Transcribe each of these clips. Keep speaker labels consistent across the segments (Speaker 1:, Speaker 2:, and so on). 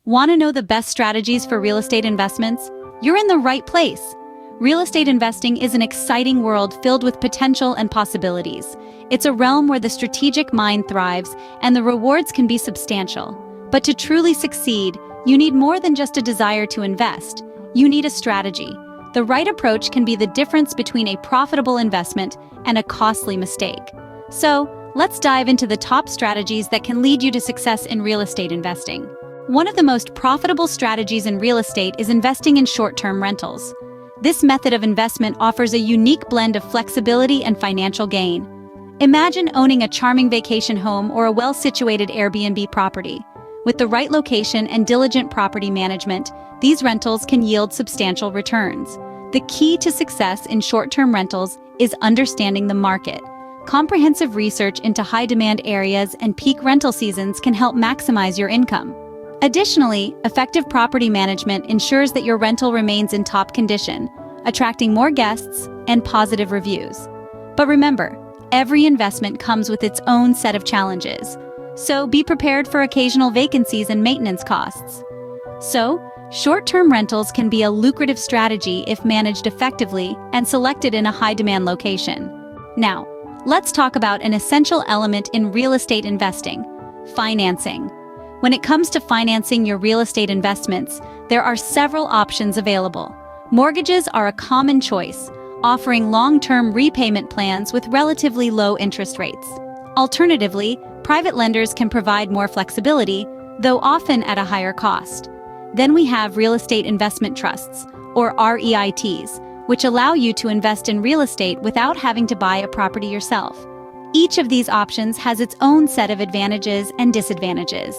Speaker 1: Want to know the best strategies for real estate investments? You're in the right place. Real estate investing is an exciting world filled with potential and possibilities. It's a realm where the strategic mind thrives and the rewards can be substantial. But to truly succeed, you need more than just a desire to invest. You need a strategy. The right approach can be the difference between a profitable investment and a costly mistake. So, let's dive into the top strategies that can lead you to success in real estate investing. One of the most profitable strategies in real estate is investing in short-term rentals. This method of investment offers a unique blend of flexibility and financial gain. Imagine owning a charming vacation home or a well-situated Airbnb property. With the right location and diligent property management, these rentals can yield substantial returns. The key to success in short-term rentals is understanding the market. Comprehensive research into high-demand areas and peak rental seasons can help maximize your income. Additionally, effective property management ensures that your rental remains in top condition, attracting more guests and positive reviews. But remember, every investment comes with its own set of challenges, so be prepared for occasional vacancies and maintenance costs. So, short-term rentals can be a lucrative strategy if managed effectively and selected in a high-demand location. Now, let's talk about an essential element in real estate investing: financing. When it comes to financing your real estate investments, there are several options available. Mortgages are a common choice, offering long-term repayment plans with relatively low interest rates. Alternatively, private lenders can provide more flexibility, though often at a higher cost. Then we have real estate investment trusts, or REITs, which allow you to invest in real estate without having to buy a property yourself. Each of these options has its own set of advantages and disadvantages.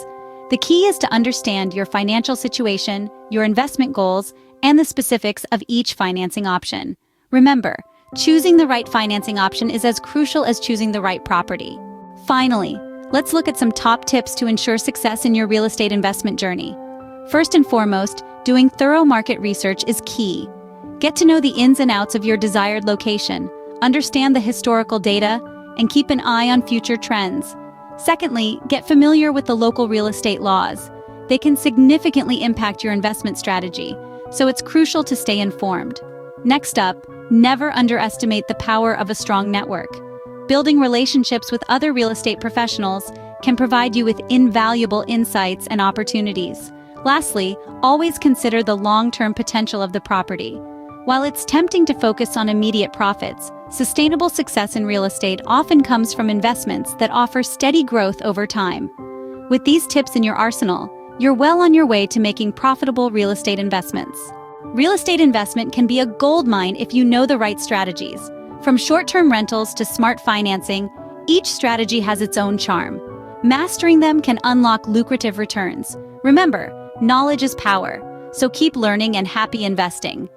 Speaker 1: The key is to understand your financial situation, your investment goals, and the specifics of each financing option. Remember, choosing the right financing option is as crucial as choosing the right property. Finally, let's look at some top tips to ensure success in your real estate investment journey. First and foremost, doing thorough market research is key. Get to know the ins and outs of your desired location, understand the historical data, and keep an eye on future trends. Secondly, get familiar with the local real estate laws. They can significantly impact your investment strategy, so it's crucial to stay informed. Next up, never underestimate the power of a strong network. Building relationships with other real estate professionals can provide you with invaluable insights and opportunities. Lastly, always consider the long-term potential of the property. While it's tempting to focus on immediate profits, sustainable success in real estate often comes from investments that offer steady growth over time. With these tips in your arsenal, you're well on your way to making profitable real estate investments. Real estate investment can be a goldmine if you know the right strategies. From short-term rentals to smart financing, each strategy has its own charm. Mastering them can unlock lucrative returns. Remember, knowledge is power, so keep learning and happy investing.